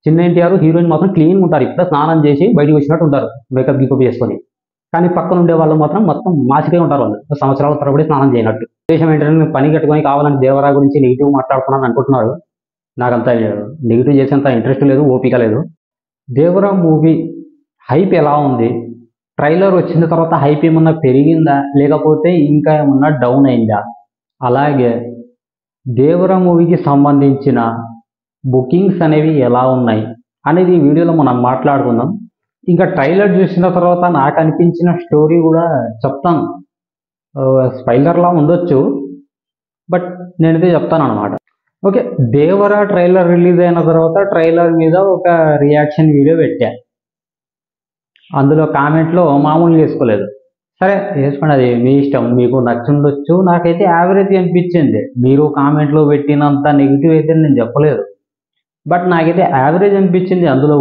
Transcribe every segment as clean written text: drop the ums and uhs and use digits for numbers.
చిన్న ఎన్టీఆర్ హీరోయిన్ మాత్రం క్లీన్గా ఉంటారు, ఇప్పుడే స్నానం చేసి బయటకు వచ్చినట్టు ఉంటారు మేకప్ గికప్ చేసుకొని. కానీ పక్కన ఉండే వాళ్ళు మాత్రం మొత్తం మాసికే ఉంటారు, వాళ్ళు సంవత్సరాల తరబడి స్నానం చేయనట్టు. దేశం ఏంటంటే పని కట్టుకొని కావాలని దేవరా గురించి నెగిటివ్ మాట్లాడుతున్నాను అనుకుంటున్నారు. నాకంత నెగిటివ్ చేసేంత ఇంట్రెస్ట్ లేదు, ఓపిక లేదు. దేవరా మూవీ హైప్ ఎలా ఉంది, ట్రైలర్ వచ్చిన తర్వాత హైప్ ఏమన్నా పెరిగిందా లేకపోతే ఇంకా ఏమన్నా డౌన్ అయిందా, అలాగే దేవరా మూవీకి సంబంధించిన బుకింగ్స్ అనేవి ఎలా ఉన్నాయి అనేది ఈ వీడియోలో మనం మాట్లాడుకుందాం. ఇంకా ట్రైలర్ చూసిన తర్వాత నాకు అనిపించిన స్టోరీ కూడా చెప్తాను. స్పైలర్లా ఉండొచ్చు, బట్ నేనైతే చెప్తాను అనమాట. ఓకే, దేవరా ట్రైలర్ రిలీజ్ అయిన తర్వాత ట్రైలర్ మీద ఒక రియాక్షన్ వీడియో పెట్టా. అందులో కామెంట్లో మామూలుగా వేసుకోలేదు. సరే వేసుకోండి, అది మీ ఇష్టం, మీకు నచ్చుండొచ్చు. నాకైతే యావరేజ్ అనిపించింది. మీరు కామెంట్లో పెట్టినంత నెగిటివ్ అయితే నేను చెప్పలేదు, బట్ నాకైతే యావరేజ్ అనిపించింది. అందులో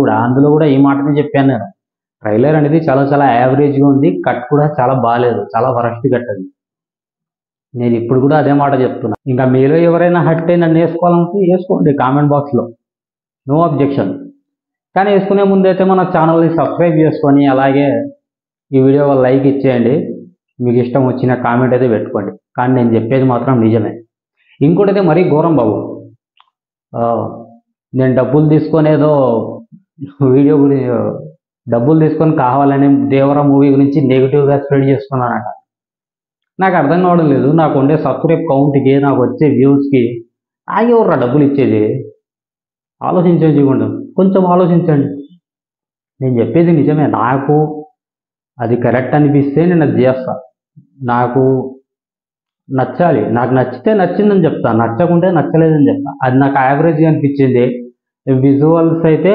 కూడా ఈ మాటనే చెప్పాను నేను. ట్రైలర్ అనేది చాలా చాలా యావరేజ్గా ఉంది, కట్ కూడా చాలా బాగాలేదు, చాలా వరస్ట్ కట్ అది. నేను ఇప్పుడు కూడా అదే మాట చెప్తున్నా. ఇంకా మీలో ఎవరైనా హట్ అయి నన్ను వేసుకోవాలంటే వేసుకోండి కామెంట్ బాక్స్లో, నో అబ్జెక్షన్. కానీ వేసుకునే ముందైతే మన ఛానల్ని సబ్స్క్రైబ్ చేసుకొని అలాగే ఈ వీడియో లైక్ ఇచ్చేయండి. మీకు ఇష్టం వచ్చిన కామెంట్ అయితే పెట్టుకోండి, కానీ నేను చెప్పేది మాత్రం నిజమే. ఇంకోటి అయితే మరీ ఘోరం బాబు, నేను డబ్బులు తీసుకునేదో వీడియో గురించి డబ్బులు తీసుకొని కావాలని దేవరా మూవీ గురించి నెగిటివ్గా స్ప్రెడ్ చేసుకున్నానట. నాకు అర్థం కావడం లేదు. నాకు ఉండే సబ్స్క్రైబ్ కౌంట్కి, నాకు వచ్చే వ్యూస్కి ఎవరా డబ్బులు ఇచ్చేది? ఆలోచించండి, కొంచెం ఆలోచించండి. నేను చెప్పేది నిజమే, నాకు అది కరెక్ట్ అనిపిస్తే నేను అది చేస్తా. నాకు నచ్చాలి, నాకు నచ్చితే నచ్చిందని చెప్తా, నచ్చకుంటే నచ్చలేదని చెప్తా. అది నాకు యావరేజ్గా అనిపించింది. విజువల్స్ అయితే,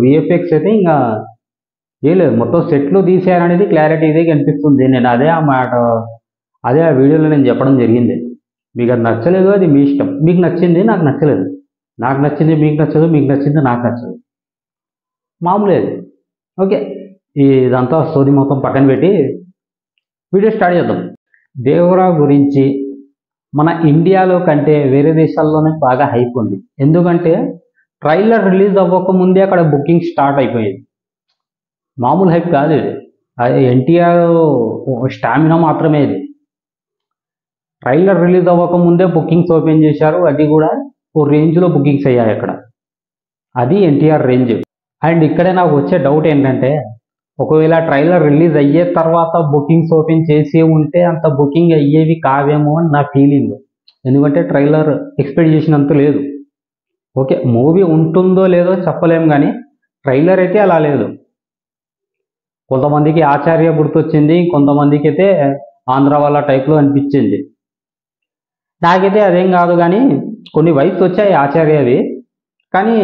విఎఫ్ఎక్స్ అయితే ఇంకా లేదు, మొత్తం సెట్లు తీసేయాలనేది క్లారిటీ ఇదే కనిపిస్తుంది. నేను అదే ఆ వీడియోలో నేను చెప్పడం జరిగింది. మీకు అది నచ్చలేదు, అది మీ ఇష్టం. మీకు నచ్చింది, నాకు నచ్చలేదు. నాకు నచ్చింది మీకు నచ్చదు, మీకు నచ్చింది నాకు నచ్చదు, మామూలే. ఓకే, ఇదంతా స్టోరీ మొత్తం పక్కన పెట్టి వీడియో స్టార్ట్ చేద్దాం. దేవరా గురించి మన ఇండియాలో కంటే వేరే దేశాల్లోనే బాగా హైప్ ఉంది. ఎందుకంటే ట్రైలర్ రిలీజ్ అవ్వక ముందే అక్కడ బుకింగ్ స్టార్ట్ అయిపోయింది. మామూలు హైప్ కాదు ఇది. అది ఎన్టీఆర్ స్టామినా మాత్రమే ఇది. ట్రైలర్ రిలీజ్ అవ్వక ముందే బుకింగ్స్ ఓపెన్ చేశారు, అది కూడా ఓ రేంజ్లో బుకింగ్స్ అయ్యాయి అక్కడ. అది ఎన్టీఆర్ రేంజ్. అండ్ ఇక్కడే నాకు వచ్చే డౌట్ ఏంటంటే, ఒకవేళ ట్రైలర్ రిలీజ్ అయ్యే తర్వాత బుకింగ్స్ ఓపెన్ చేసి ఉంటే అంత బుకింగ్ అయ్యేవి కావేమో అని నా ఫీలింగ్. ఎందుకంటే ట్రైలర్ ఎక్స్పెక్ట్ చేసినంత లేదు. ఓకే, మూవీ ఉంటుందో లేదో చెప్పలేము, కానీ ట్రైలర్ అయితే అలా లేదు. కొంతమందికి ఆచార్య గుర్తొచ్చింది, కొంతమందికి అయితే ఆంధ్ర వాళ్ళ టైప్లో అనిపించింది. నాకైతే అదేం కాదు, కానీ కొన్ని వైబ్స్ వచ్చాయి ఆచార్యవి, కానీ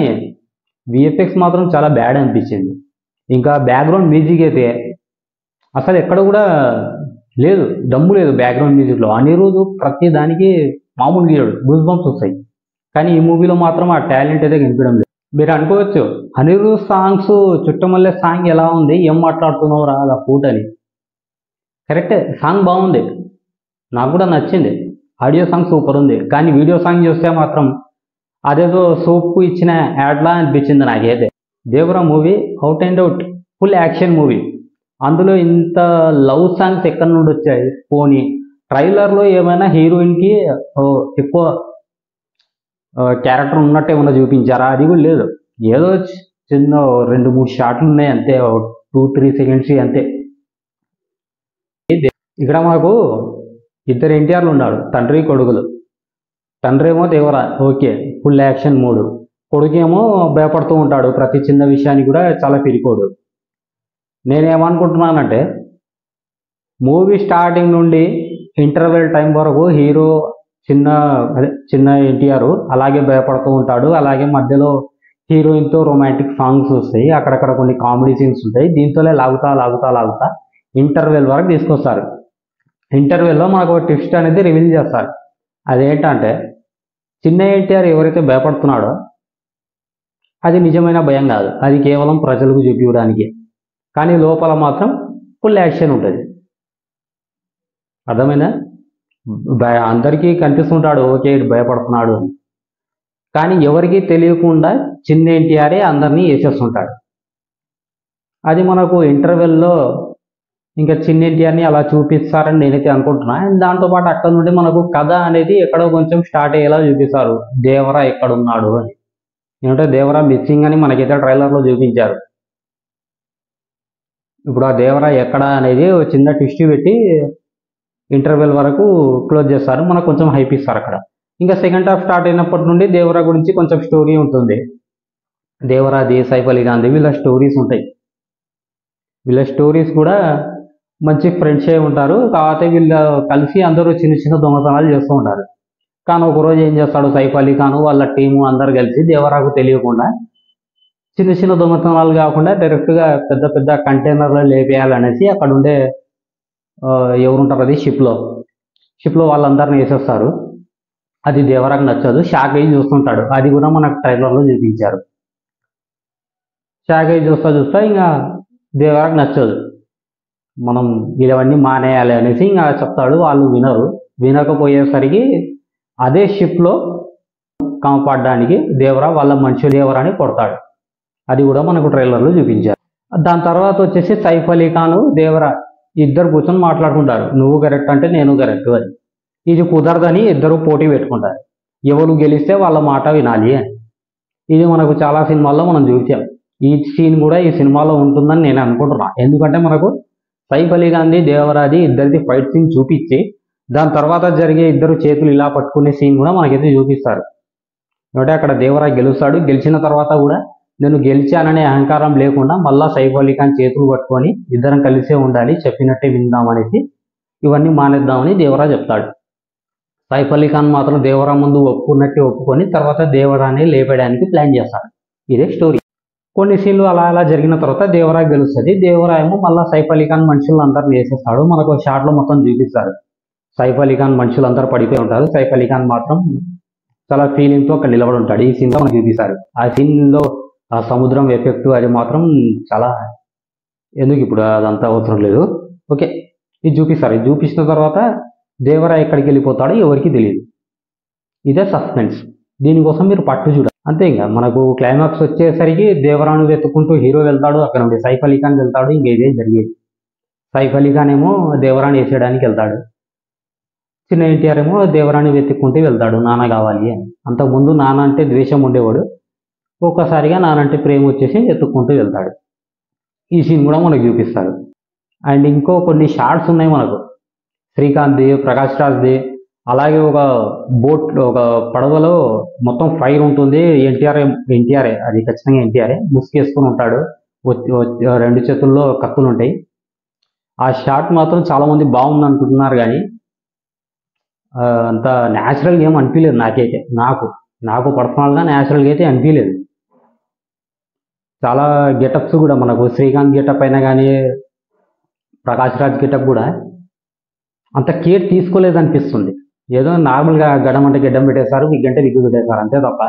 విఎఫ్ఎక్స్ మాత్రం చాలా బ్యాడ్ అనిపించింది. ఇంకా బ్యాక్గ్రౌండ్ మ్యూజిక్ అయితే అసలు ఎక్కడ కూడా లేదు, దమ్ము లేదు బ్యాక్గ్రౌండ్ మ్యూజిక్లో. అనిరుద్ ప్రతి దానికి మామూలు గీయడు, గూస్ బంప్స్ వస్తాయి. కానీ ఈ మూవీలో మాత్రం ఆ టాలెంట్ అయితే కనిపించడం లేదు. మీరు అనుకోవచ్చు, అనిరుద్ సాంగ్స్ చుట్టమల్లె సాంగ్ ఎలా ఉంది, ఏం మాట్లాడుతున్నావు రా అలా ఫూట్ అని. కరెక్టే, సాంగ్ బాగుంది, నాకు కూడా నచ్చింది. ఆడియో సాంగ్ సూపర్ ఉంది. కానీ వీడియో సాంగ్ చూస్తే మాత్రం అదేదో సోప్ ఇచ్చిన యాడ్లా అనిపించింది నాకైతే. Devara movie out and out full action movie. అందులో ఇంత లవ్ సాంగ్స్ ఎక్కడి నుండి వచ్చాయి? పోనీ ట్రైలర్లో ఏమైనా హీరోయిన్కి ఎక్కువ క్యారెక్టర్ ఉన్నట్టు ఏమైనా చూపించారా? అది కూడా లేదు. ఏదో చిన్న 2-3 షాట్లు ఉన్నాయి అంతే, 2-3 సెకండ్స్ అంతే. ఇక్కడ మాకు 2 ఎన్టీఆర్లు ఉన్నాడు, తండ్రి కొడుకులు. తండ్రి ఏమో దేవరా, ఓకే ఫుల్ యాక్షన్ మూడు. కొడుకేమో భయపడుతూ ఉంటాడు, ప్రతి చిన్న విషయానికి కూడా చాలా పిరికోడు. నేనేమనుకుంటున్నానంటే, మూవీ స్టార్టింగ్ నుండి ఇంటర్వెల్ టైం వరకు హీరో చిన్న ఎన్టీఆర్ అలాగే భయపడుతూ ఉంటాడు. అలాగే మధ్యలో హీరోయిన్తో రొమాంటిక్ సాంగ్స్ వస్తాయి, అక్కడక్కడ కొన్ని కామెడీ సీన్స్ ఉంటాయి. దీంతోనే లాగుతా ఇంటర్వెల్ వరకు తీసుకొస్తారు. ఇంటర్వెల్లో మనకు ఒక ట్విస్ట్ అనేది రివీల్ చేస్తారు. అదేంటంటే, చిన్న ఎన్టీఆర్ ఎవరైతే భయపడుతున్నాడో అది నిజమైన భయం కాదు, అది కేవలం ప్రజలకు చూపించడానికి. కానీ లోపల మాత్రం ఫుల్ యాక్షన్ ఉంటుంది. అర్థమైందా? అందరికీ కనిపిస్తుంటాడు ఓకే భయపడుతున్నాడు అని, కానీ ఎవరికీ తెలియకుండా చిన్న ఎన్టీఆరే అందరినీ వేసేస్తుంటాడు. అది మనకు ఇంటర్వెల్లో ఇంకా చిన్న ఎన్టీఆర్ని అలా చూపిస్తారని నేనైతే అనుకుంటున్నా. అండ్ దాంతోపాటు అక్కడ నుండి మనకు కథ అనేది ఎక్కడో కొంచెం స్టార్ట్ అయ్యేలా చూపిస్తారు, దేవరా ఎక్కడున్నాడు అని. ఏమంటే దేవరా మిస్సింగ్ అని మనకైతే ట్రైలర్లో చూపించారు. ఇప్పుడు ఆ దేవరా ఎక్కడ అనేది ఒక చిన్న ట్విస్ట్ పెట్టి ఇంటర్వెల్ వరకు క్లోజ్ చేస్తారు, మనకు కొంచెం హైప్ ఇస్తారు అక్కడ. ఇంకా సెకండ్ హాఫ్ స్టార్ట్ అయినప్పటి నుండి దేవరా గురించి కొంచెం స్టోరీ ఉంటుంది. దేవరాది, సైఫ్ అలీ ఖాన్ది వీళ్ళ స్టోరీస్ ఉంటాయి. వీళ్ళ స్టోరీస్ కూడా మంచి ఫ్రెండ్స్ అయి ఉంటారు. కాకపోతే వీళ్ళు కలిసి అందరూ చిన్న చిన్న దొంగతనాలు చేస్తూ ఉంటారు. కానీ ఒకరోజు ఏం చేస్తాడు సైఫ్ అలీ ఖాన్ వాళ్ళ టీము అందరు కలిసి దేవరాకు తెలియకుండా చిన్న చిన్న దొంగతనాలు కాకుండా డైరెక్ట్గా పెద్ద పెద్ద కంటైనర్లో లేపేయాలనేసి అక్కడ ఉండే ఎవరుంటారు అది షిప్లో వాళ్ళందరినీ వేసేస్తారు. అది దేవరాకు నచ్చదు, షాక్ అయ్యి చూస్తుంటాడు. అది కూడా మనకు ట్రైలర్లో చూపించారు. షాక్ అయ్యి చూస్తా ఇంకా దేవరాకు నచ్చదు, మనం ఇవన్నీ మానేయాలి అనేసి ఇంకా చెప్తాడు. వాళ్ళు వినకపోయేసరికి అదే షిప్లో కాపాడడానికి దేవరా వాళ్ళ మనిషి దేవరాని కొడతాడు. అది కూడా మనకు ట్రైలర్లో చూపించారు. దాని తర్వాత వచ్చేసి సైఫ్ అలీ ఖాన్ దేవరా ఇద్దరు కూర్చొని మాట్లాడుకుంటారు, నువ్వు కరెక్ట్ అంటే నేను కరెక్ట్ అని. ఇది కుదరదని ఇద్దరు పోటీ పెట్టుకుంటారు, ఎవరు గెలిస్తే వాళ్ళ మాట వినాలి అని. ఇది మనకు చాలా సినిమాల్లో మనం చూసాం. ఈ సీన్ కూడా ఈ సినిమాలో ఉంటుందని నేను అనుకుంటున్నాను. ఎందుకంటే మనకు సైఫ్ అలీ ఖాన్ది దేవరాది ఇద్దరిది ఫైట్ సీన్ చూపించి దాని తర్వాత జరిగే ఇద్దరు చేతులు ఇలా పట్టుకునే సీన్ కూడా మనకైతే చూపిస్తారు. అంటే అక్కడ దేవరా గెలుస్తాడు, గెలిచిన తర్వాత కూడా నేను గెలిచాననే అహంకారం లేకుండా మళ్ళా సైఫ్ అలీ ఖాన్ చేతులు పట్టుకొని ఇద్దరం కలిసే ఉండాలి, చెప్పినట్టే విందామనేసి ఇవన్నీ మానేద్దామని దేవరా చెప్తాడు. సైఫ్ అలీ ఖాన్ మాత్రం దేవరా ముందు ఒప్పుకొని తర్వాత దేవరాని లేపేయడానికి ప్లాన్ చేస్తాడు. ఇదే స్టోరీ. కొన్ని సీన్లు అలా జరిగిన తర్వాత దేవరా గెలుస్తుంది. దేవరా ఏమో మళ్ళీ సైఫ్ అలీ ఖాన్ మనుషులందరినీ వేసేస్తాడు. మనకు షాట్లో మొత్తం చూపిస్తారు. సైఫ్ అలీ ఖాన్ మనుషులందరూ పడిపోయి ఉంటారు, సైఫ్ అలీ ఖాన్ మాత్రం చాలా ఫీలింగ్తో అక్కడ నిలబడి ఉంటాడు. ఈ సీన్లో మనకు చూపిస్తారు. ఆ సీన్లో ఆ సముద్రం ఎఫెక్ట్ అది మాత్రం చాలా, ఎందుకు ఇప్పుడు అదంతా అవసరం లేదు, ఓకే. ఇది చూపిస్తారు. ఇది చూపించిన తర్వాత దేవరా ఎక్కడికి వెళ్ళిపోతాడో ఎవరికి తెలియదు. ఇదే సస్పెన్స్. దీనికోసం మీరు పట్టు చూడాలి అంతే. ఇంకా మనకు క్లైమాక్స్ వచ్చేసరికి దేవరాను వెతుక్కుంటూ హీరో వెళ్తాడు, అక్కడ నుండి సైఫ్ అలీ ఖాన్ వెళ్తాడు. ఇంకేదే జరిగేది. సైఫ్ అలీ ఖాన్ ఏమో దేవరాని వేసేయడానికి వెళ్తాడు, చిన్న ఎన్టీఆర్ ఏమో దేవరాని వెతుక్కుంటూ వెళ్తాడు నాన్న కావాలి అని. అంతకుముందు నాన్న అంటే ద్వేషం ఉండేవాడు, ఒక్కసారిగా నాన్న అంటే ప్రేమ వచ్చేసి వెతుక్కుంటూ వెళ్తాడు. ఈ సీన్ కూడా మనకు చూపిస్తారు. అండ్ ఇంకో కొన్ని షార్ట్స్ ఉన్నాయి మనకు, శ్రీకాంత్ది, ప్రకాష్ రాజ్ది. అలాగే ఒక పడవలో మొత్తం ఫైర్ ఉంటుంది. ఎన్టీఆర్ఏ అది ఖచ్చితంగా ఎన్టీఆర్ఏ ముసుగేసుకుని ఉంటాడు, రెండు చేతుల్లో కత్తులు ఉంటాయి. ఆ షాట్ మాత్రం చాలా మంది బాగుంది అనుకుంటున్నారు, కానీ అంత న్యాచురల్గా ఏం అనిపించలేదు నాకైతే. నాకు పర్సనల్గా న్యాచురల్గా అయితే అనిపించలేదు. చాలా గెటప్స్ కూడా మనకు శ్రీకాంత్ గెటప్ అయినా కానీ ప్రకాష్ రాజ్ గెటప్ కూడా అంత కేర్ తీసుకోలేదు అనిపిస్తుంది. ఏదో నార్మల్గా గడ్డం అంటే గడ్డం పెట్టేశారు, విగ్ అంటే విగ్గు పెట్టేశారు అంతే తప్ప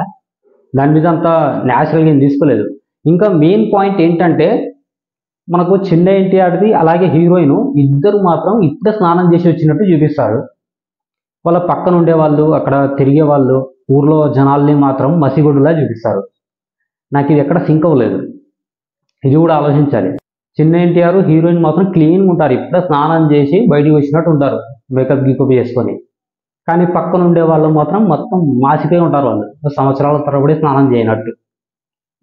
దాని మీద అంత న్యాచురల్గా ఏం తీసుకోలేదు. ఇంకా మెయిన్ పాయింట్ ఏంటంటే మనకు చిన్న ఎన్టీఆర్ది అలాగే హీరోయిన్ ఇద్దరు మాత్రం ఇప్పుడే స్నానం చేసి వచ్చినట్టు చూపిస్తారు. వాళ్ళ పక్కన ఉండే వాళ్ళు, అక్కడ తిరిగే వాళ్ళు, ఊర్లో జనాల్ని మాత్రం మసిగుడ్డులా చూపిస్తారు. నాకు ఇది ఎక్కడ సింక్ అవ్వలేదు. ఇది కూడా ఆలోచించాలి. చిన్న ఎన్టీఆర్ హీరోయిన్ మాత్రం క్లీన్గా ఉంటారు, ఇప్పుడే స్నానం చేసి బయటికి వచ్చినట్టు ఉంటారు మేకప్ గీకప్ చేసుకొని. కానీ పక్కన ఉండే వాళ్ళు మాత్రం మొత్తం మాసిపోయి ఉంటారు, వాళ్ళు సంవత్సరాల తరబడి స్నానం చేయనట్టు.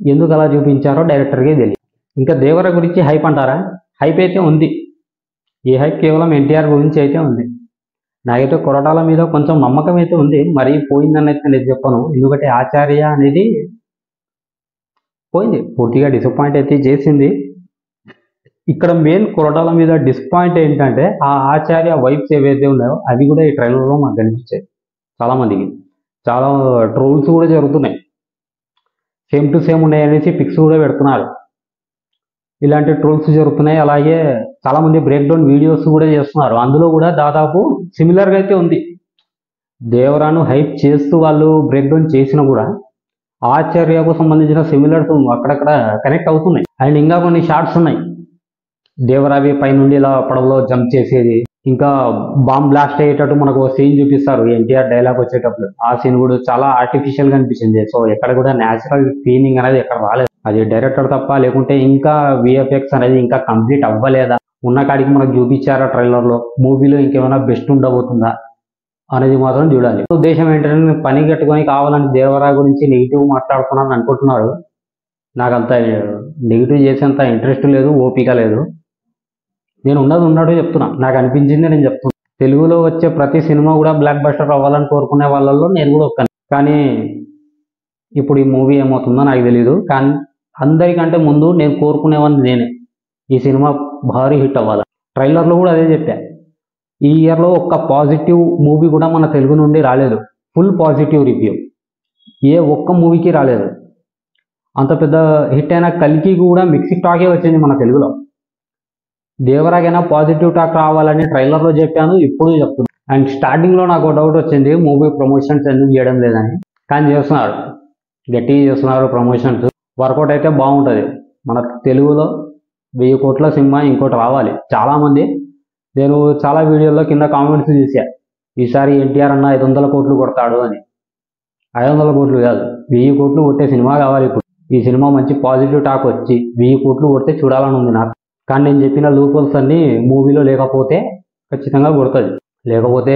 ఎందుకు అలా చూపించారో డైరెక్టర్కే తెలియదు. ఇంకా దేవర గురించి హైప్ అంటారా? హైప్ అయితే ఉంది. ఈ హైప్ కేవలం ఎన్టీఆర్ గురించి అయితే ఉంది. నాకైతే కొరటాల మీద కొంచెం నమ్మకం అయితే ఉంది, మరీ పోయిందని అయితే నేను చెప్పను. ఎందుకంటే ఆచార్య అనేది పోయింది, పూర్తిగా డిసప్పాయింట్ అయితే చేసింది. ఇక్కడ మెయిన్ కొరటాల మీద డిసప్పాయింట్ ఏంటంటే ఆ ఆచార్య వైబ్స్ ఏవైతే ఉన్నాయో అవి కూడా ఈ ట్రైలర్లో మాకు కనిపించాయి. చాలామందికి చాలా ట్రోల్స్ కూడా జరుగుతున్నాయి, సేమ్ టు సేమ్ ఉన్నాయనేసి పిక్స్ కూడా పెడుతున్నారు. ఇలాంటి ట్రోల్స్ జరుగుతున్నాయి. అలాగే చాలామంది బ్రేక్ డౌన్ వీడియోస్ కూడా చేస్తున్నారు, అందులో కూడా దాదాపు సిమిలర్గా అయితే ఉంది. దేవరాను హైప్ చేస్తూ వాళ్ళు బ్రేక్ డౌన్ చేసినా కూడా ఆచార్యకు సంబంధించిన సిమిలర్స్ అక్కడక్కడ కనెక్ట్ అవుతున్నాయి. అండ్ ఇంకా కొన్ని షార్ట్స్ ఉన్నాయి, దేవరావి పైనుండి ఇలా పడవలో జంప్ చేసేది, ఇంకా బాంబ్ బ్లాస్ట్ అయ్యేటట్టు మనకు సీన్ చూపిస్తారు ఎన్టీఆర్ డైలాగ్ వచ్చేటప్పుడు. ఆ సీన్ కూడా చాలా ఆర్టిఫిషియల్ గా అనిపించింది. సో ఎక్కడ కూడా న్యాచురల్ ఫీలింగ్ అనేది ఎక్కడ రాలేదు. అది డైరెక్టర్ తప్ప, లేకుంటే ఇంకా విఎఫ్ఎక్స్ అనేది ఇంకా కంప్లీట్ అవ్వలేదా, ఉన్న కాడికి మనకు చూపించారా ట్రైలర్ లో, మూవీలో ఇంకేమైనా బెస్ట్ ఉండబోతుందా అనేది మాత్రం చూడాలి. ఉద్దేశం ఏంటంటే నేను పని కట్టుకొని కావాలని దేవరా గురించి నెగిటివ్ మాట్లాడుతున్నాను అనుకుంటున్నారు. నాకు అంత నెగిటివ్ చేసేంత ఇంట్రెస్ట్ లేదు, ఓపిక లేదు. నేను ఉన్నది ఉన్నట్టు చెప్తున్నా, నాకు అనిపించింది నేను చెప్తున్నా. తెలుగులో వచ్చే ప్రతి సినిమా కూడా బ్లాక్ బస్టర్ అవ్వాలని కోరుకునే వాళ్ళలో నేను కూడా ఒక్కని. కానీ ఇప్పుడు ఈ మూవీ ఏమవుతుందో నాకు తెలియదు. కానీ అందరికంటే ముందు నేను కోరుకునేవాడిని నేనే, ఈ సినిమా భారీ హిట్ అవ్వాలి. ట్రైలర్లో కూడా అదే చెప్పా. ఈ ఇయర్లో ఒక్క పాజిటివ్ మూవీ కూడా మన తెలుగు నుండి రాలేదు. ఫుల్ పాజిటివ్ రివ్యూ ఏ ఒక్క మూవీకి రాలేదు. అంత పెద్ద హిట్ అయిన కల్కి కూడా మిక్సింగ్ టాకే వచ్చింది మన తెలుగులో. దేవరాగైనా పాజిటివ్ టాక్ రావాలని ట్రైలర్లో చెప్పాను, ఇప్పుడు చెప్తున్నాను. అండ్ స్టార్టింగ్లో నాకు డౌట్ వచ్చింది, మూవీ ప్రమోషన్స్ ఎందుకు చేయడం లేదని. కానీ చేస్తున్నారు, గట్టిగా చేస్తున్నారు ప్రమోషన్స్. వర్కౌట్ అయితే బాగుంటుంది. మన తెలుగులో 1000 కోట్ల సినిమా ఇంకోటి రావాలి. చాలామంది, నేను చాలా వీడియోల్లో కింద కామెంట్స్ చూసా, ఈసారి ఎన్టీఆర్ అన్న 500 కోట్లు కొడతాడు అని. 500 కోట్లు కాదు, 1000 కోట్లు కొట్టే సినిమా కావాలి ఇప్పుడు. ఈ సినిమా మంచి పాజిటివ్ టాక్ వచ్చి 1000 కోట్లు కొడితే చూడాలని ఉంది నాకు. కానీ నేను చెప్పిన లూప్ హోల్స్ అన్నీ మూవీలో లేకపోతే ఖచ్చితంగా కొడుతుంది. లేకపోతే